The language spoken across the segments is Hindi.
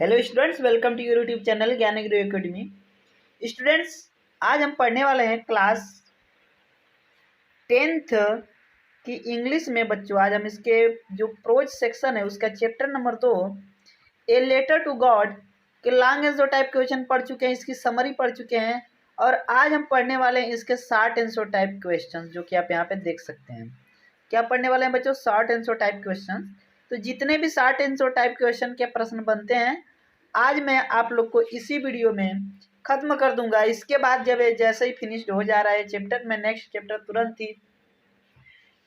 Hello students, welcome to your YouTube channel Gyan Guru academy. Students, आज हम पढ़ने वाले हैं क्लास 10th की इंग्लिश में। बच्चों, आज हम इसके जो प्रोज सेक्शन है उसका chapter number 2 a letter to God के लॉन्ग आंसर टाइप क्वेश्चन पढ़ चुके हैं, इसकी समरी पढ़ चुके हैं। और आज हम पढ़ने वाले हैं इसके शॉर्ट आंसर टाइप क्वेश्चन, जो कि आप यहाँ पे देख सकते हैं। क्या पढ़ने वाले हैं बच्चों? Short answer type question. तो जितने भी शॉर्ट आंसर टाइप क्वेश्चन के प्रश्न बनते हैं, आज मैं आप लोग को इसी वीडियो में खत्म कर दूंगा। इसके बाद जब ये जैसे ही फिनिश्ड हो जा रहा है चैप्टर, मैं नेक्स्ट चैप्टर तुरंत ही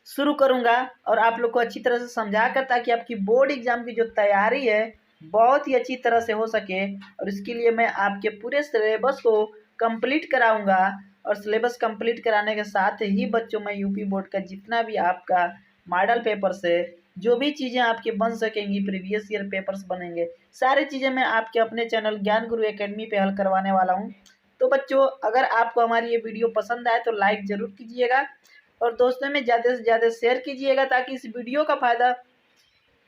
शुरू करूंगा और आप लोग को अच्छी तरह से समझा कर, ताकि आपकी बोर्ड एग्जाम की जो तैयारी है बहुत ही अच्छी तरह से हो सके। और इसके लिए मैं आपके पूरे सिलेबस को कंप्लीट कराऊंगा। और सिलेबस कंप्लीट कराने के साथ ही बच्चों, मैं यूपी बोर्ड का जितना भी आपका मॉडल पेपर से जो भी चीज़ें आपके बन सकेंगी, प्रीवियस ईयर पेपर्स बनेंगे, सारी चीज़ें मैं आपके अपने चैनल ज्ञान गुरु एकेडमी पे हल करवाने वाला हूँ। तो बच्चों, अगर आपको हमारी ये वीडियो पसंद आए तो लाइक ज़रूर कीजिएगा और दोस्तों में ज़्यादा से ज़्यादा शेयर कीजिएगा, ताकि इस वीडियो का फ़ायदा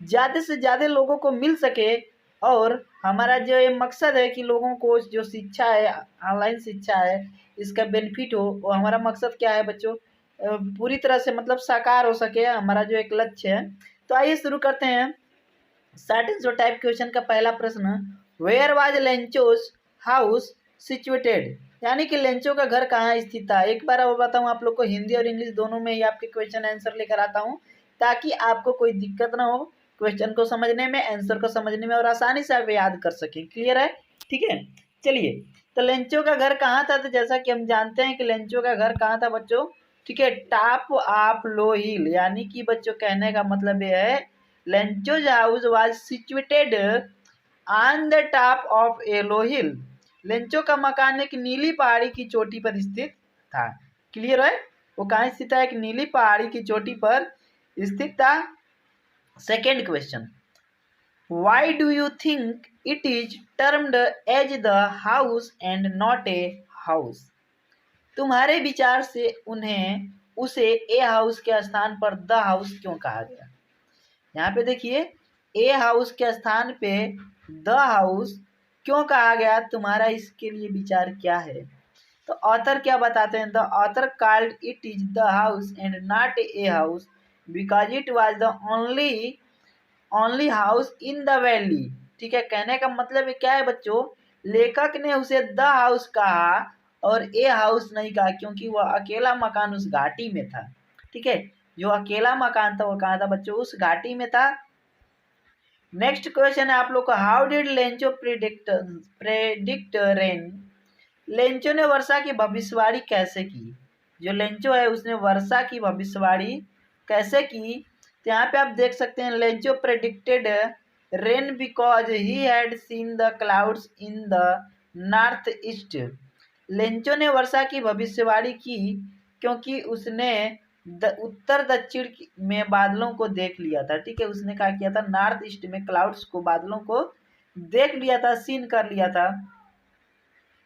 ज़्यादा से ज़्यादा लोगों को मिल सके। और हमारा जो ये मकसद है कि लोगों को जो शिक्षा है, ऑनलाइन शिक्षा है, इसका बेनिफिट हो, वो हमारा मकसद क्या है बच्चों? पूरी तरह से मतलब साकार हो सके, हमारा जो एक लक्ष्य है। तो आइए शुरू करते हैं। सर्टेन जो टाइप क्वेश्चन का पहला प्रश्न, वेयर वाज लेंचोस हाउस सिचुएटेड, यानी कि लेंचो का घर कहाँ स्थित था। एक बार और बताऊँ आप लोग को, हिंदी और इंग्लिश दोनों में ही आपके क्वेश्चन आंसर लेकर आता हूँ, ताकि आपको कोई दिक्कत ना हो क्वेश्चन को समझने में, आंसर को समझने में, और आसानी से आप याद कर सकें। क्लियर है? ठीक है, चलिए। तो लेंचो का घर कहाँ था? तो जैसा कि हम जानते हैं कि लेंचो का घर कहाँ था बच्चों? ठीक है, टॉप ऑफ लो हिल, यानी कि बच्चों कहने का मतलब यह है, Lencho's house was situated on the top of A low hill. Lencho का मकान एक नीली पहाड़ी की चोटी पर स्थित था। क्लियर है? वो कहाँ स्थित है? एक नीली पहाड़ी की चोटी पर स्थित था। Second question, why do you think it is termed as the house and not a house? तुम्हारे विचार से उन्हें उसे ए हाउस के स्थान पर द हाउस क्यों कहा गया? यहाँ पे देखिए, ए हाउस के स्थान पे द हाउस क्यों कहा गया? तुम्हारा इसके लिए विचार क्या है? तो ऑथर क्या बताते हैं? The author called it is the house and not a house because it was the only house in the valley. ठीक है, कहने का मतलब क्या है बच्चों? लेखक ने उसे द हाउस कहा और ए हाउस नहीं कहा, क्योंकि वह अकेला मकान उस घाटी में था। ठीक है, जो अकेला मकान था वो कहाँ था बच्चों? उस घाटी में था। नेक्स्ट क्वेश्चन है आप लोग को, how did Lencho predict rain? Lencho ने वर्षा की भविष्यवाणी कैसे की? जो लेंचो है उसने वर्षा की भविष्यवाणी कैसे की? तो यहाँ पे आप देख सकते हैं, Lencho predicted rain because he had seen the clouds in the north east. Lencho ने वर्षा की भविष्यवाणी की क्योंकि उसने उत्तर दक्षिण में बादलों को देख लिया था। ठीक है, उसने क्या किया था? नॉर्थ ईस्ट में क्लाउड्स को, बादलों को देख लिया था, सीन कर लिया था।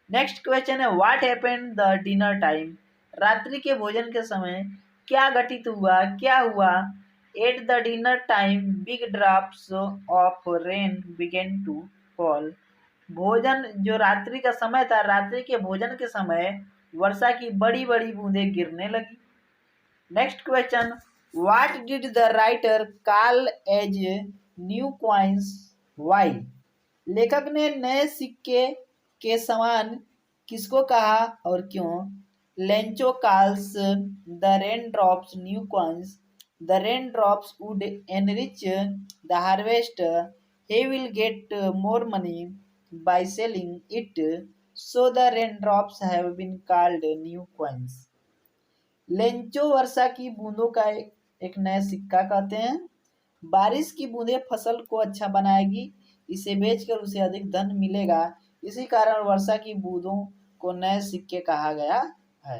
नेक्स्ट क्वेश्चन है, what happened the dinner time? रात्रि के भोजन के समय क्या घटित हुआ, क्या हुआ? At the dinner time big drops of rain began to fall. भोजन, जो रात्रि का समय था, रात्रि के भोजन के समय वर्षा की बड़ी बड़ी बूंदें गिरने लगी। Next question, what did the writer call as new coins? Why? लेखक ने नए सिक्के के समान किसको कहा और क्यों? Lencho calls the rain drops new coins. The rain drops would enrich the harvest. he will get more money by selling it, so the raindrops have been called new coins। Lencho वर्षा की बूंदों का एक नया सिक्का कहते हैं। बारिश की बूंदें फसल को अच्छा बनाएगी, इसे बेचकर उसे अधिक धन मिलेगा, इसी कारण वर्षा की बूंदों को नए सिक्के कहा गया है।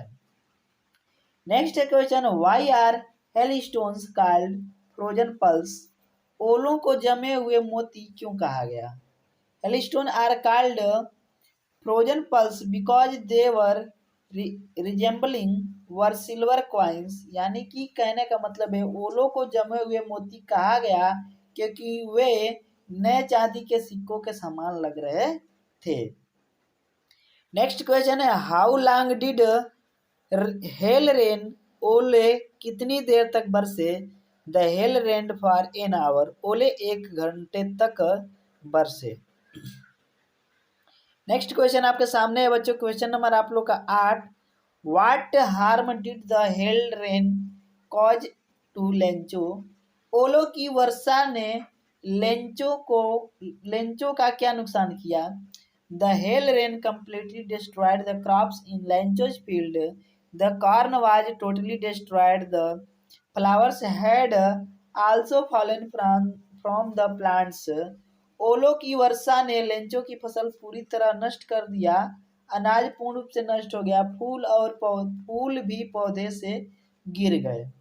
Next question, why are hailstones called frozen pearls? ओलों को जमे हुए मोती क्यों कहा गया? Hailstone are called frozen pearls because they were resembling were silver coins. यानी कि कहने का मतलब है, ओलों को जमे हुए मोती कहा गया क्योंकि वे नए चांदी के सिक्कों के समान लग रहे थे। नेक्स्ट क्वेश्चन है, how long did hello rain, ओले कितनी देर तक बरसे, the hail rain for an hour, ओले 1 घंटे तक बरसे। नेक्स्ट क्वेश्चन आपके सामने है बच्चों, क्वेश्चन नंबर आप लोग का 8, what harm did the hail rain cause to Lencho, ओलो की वर्षा ने लेंचो का क्या नुकसान किया। The hail rain completely destroyed the crops in Lencho's field. The corn was totally destroyed. The flowers had also fallen from the plants. ओलो की वर्षा ने लेंचो की फसल पूरी तरह नष्ट कर दिया। अनाज पूर्ण रूप से नष्ट हो गया। फूल भी पौधे से गिर गए।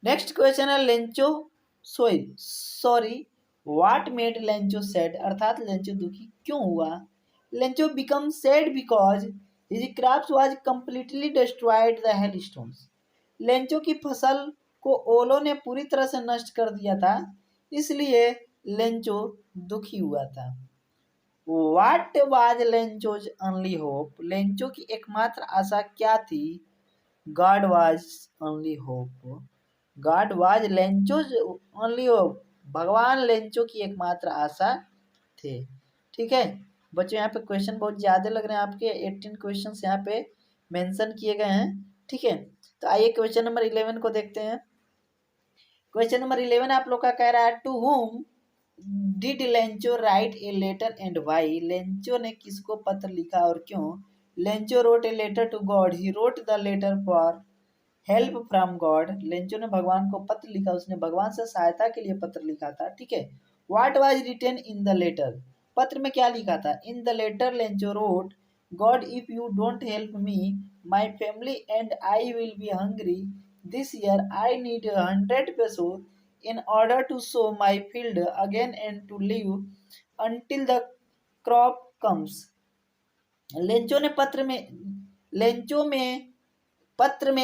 नेक्स्ट क्वेश्चन है, Lencho sorry what made Lencho sad, अर्थात लेंचो दुखी क्यों हुआ। Lencho become sad because his crops was completely destroyed the hailstones. Lencho की फसल को ओलो ने पूरी तरह से नष्ट कर दिया था, इसलिए लेंचो दुखी हुआ था। What was Lencho's only hope, Lencho की एकमात्र आशा क्या थी। God was only hope, God was Lencho's only hope, भगवान लेंचो की एकमात्र आशा थे। ठीक है बच्चों, यहाँ पे क्वेश्चन बहुत ज़्यादा लग रहे हैं आपके, 18 क्वेश्चन यहाँ पे मेंशन किए गए हैं। ठीक है, तो आइए क्वेश्चन नंबर 11 को देखते हैं। क्वेश्चन नंबर 11 आप लोग का कह रहा है, to whom did Lencho write a letter and why, Lencho ने किसको पत्र लिखा और क्यों। Lencho wrote a letter to God, he wrote the letter for help from God, Lencho ने भगवान को पत्र लिखा, उसने भगवान से सहायता के लिए पत्र लिखा था। ठीक है, what was written in the letter, पत्र में क्या लिखा था। In the letter Lencho wrote, God if you don't help me my family and I will be hungry this year, I need 100 pesos in order to sow my field again and to live until the crop comes. Lencho ने पत्र में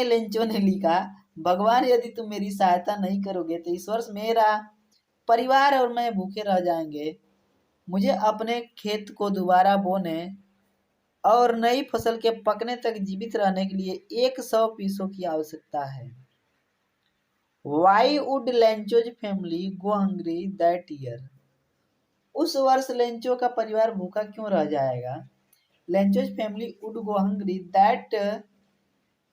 लेंचो ने लिखा, भगवान यदि तुम मेरी सहायता नहीं करोगे तो इस वर्ष मेरा परिवार और मैं भूखे रह जाएंगे। मुझे अपने खेत को दोबारा बोने और नई फसल के पकने तक जीवित रहने के लिए 100 पैसों की आवश्यकता है। Why would Lencho's family go hungry that year, उस वर्ष लेंचो का परिवार भूखा क्यों रह जाएगा। Lencho's family would go hungry that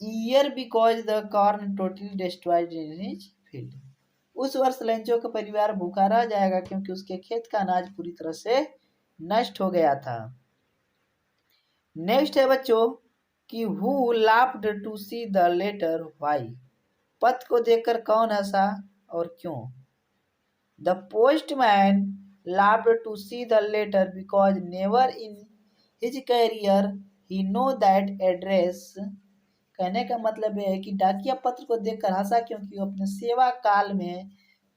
year because the corn totally destroyed in his field, उस वर्ष लेंचो का परिवार भूखा रह जाएगा क्योंकि उसके खेत का अनाज पूरी तरह से नष्ट हो गया था। नेक्स्ट है बच्चों कि who laughed to see the letter why, पत्र को देखकर कौन हंसा और क्यों। The postman laughed to see the letter because never in his career he know that address, कहने का मतलब यह है कि डाकिया पत्र को देखकर हंसा क्योंकि वो अपने सेवा काल में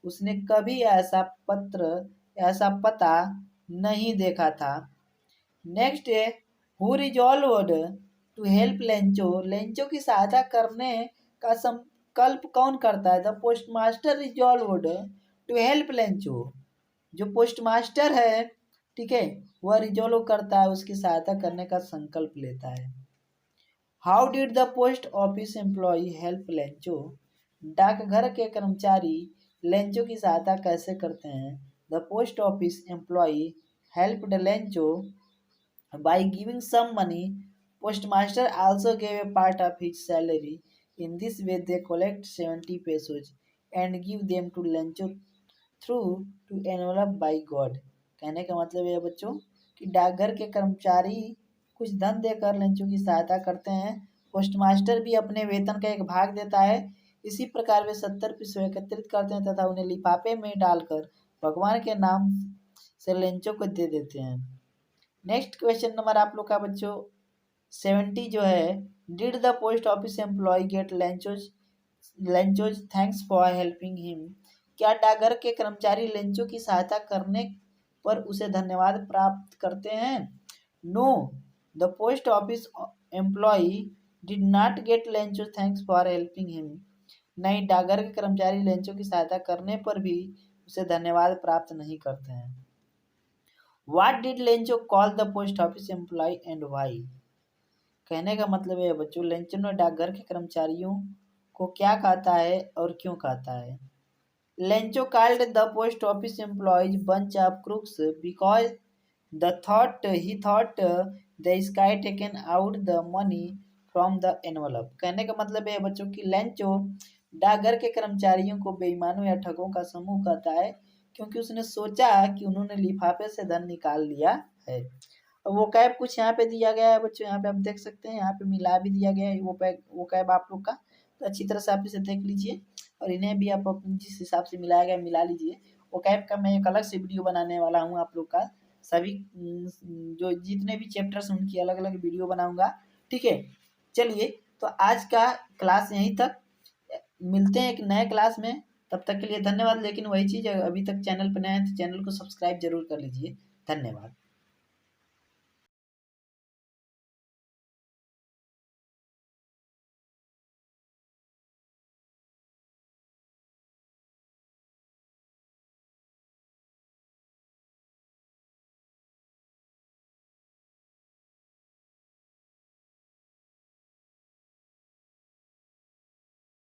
उसने कभी ऐसा पता नहीं देखा था। नेक्स्ट है, who resolved to help Lencho, Lencho की सहायता करने का संकल्प कौन करता है। The postmaster resolved to help Lencho, जो पोस्टमास्टर है ठीक है वह रिजॉल्व करता है, उसकी सहायता करने का संकल्प लेता है। How did the post office employee help Lencho, डाकघर के कर्मचारी लेंचो की सहायता कैसे करते हैं। The post office employee helped Lencho by giving some money. Postmaster also gave a part of his salary. In this way, they collect 70 pesos and give them to Lencho through to envelope by God. कहने का मतलब यह बच्चों कि डाकघर के कर्मचारी कुछ धन देकर लेंचो की सहायता करते हैं। पोस्टमास्टर भी अपने वेतन का एक भाग देता है। इसी प्रकार वे 70 पैसे एकत्रित करते हैं तथा उन्हें लिफाफे में डालकर भगवान के नाम से लेंचो को दे देते हैं। नेक्स्ट क्वेश्चन नंबर आप लोग का बच्चों 70 जो है, did the post office employee get Lencho's thanks for helping him, क्या डाकघर के कर्मचारी लेंचो की सहायता करने पर उसे धन्यवाद प्राप्त करते हैं। No, the post office employ did not get Lencho's thanks for helping him, नहीं डाकघर के कर्मचारी लेंचो की सहायता करने पर भी उसे धन्यवाद प्राप्त नहीं करते हैं। What did Lencho call the post office employ and why? कहने का मतलब है बच्चों, लेंचो ने डाकघर के कर्मचारियों को क्या कहता है और क्यों कहता है? Lencho called the post office employees bunch of crooks because he thought the sky taken out the money from the envelope। कहने का मतलब है बच्चों की लेंचो डाकघर के कर्मचारियों को बेईमानों या ठगों का समूह कहता है क्योंकि उसने सोचा कि उन्होंने लिफाफे से धन निकाल लिया है। वो कैब कुछ यहाँ पे दिया गया है बच्चों, यहाँ पे आप देख सकते हैं, यहाँ पे मिला भी दिया गया है वो कैब आप लोग का। तो अच्छी तरह से आप इसे देख लीजिए और इन्हें भी आप अपने जिस हिसाब से मिलाया गया मिला लीजिए। वो कैब का मैं एक अलग से वीडियो बनाने वाला हूँ आप लोग का, सभी जो जितने भी चैप्टर्स उनकी अलग अलग वीडियो बनाऊंगा। ठीक है, चलिए तो आज का क्लास यहीं तक, मिलते हैं एक नए क्लास में, तब तक के लिए धन्यवाद। लेकिन वही चीज़, अभी तक चैनल पर नए हैं तो चैनल को सब्सक्राइब जरूर कर लीजिए। धन्यवाद।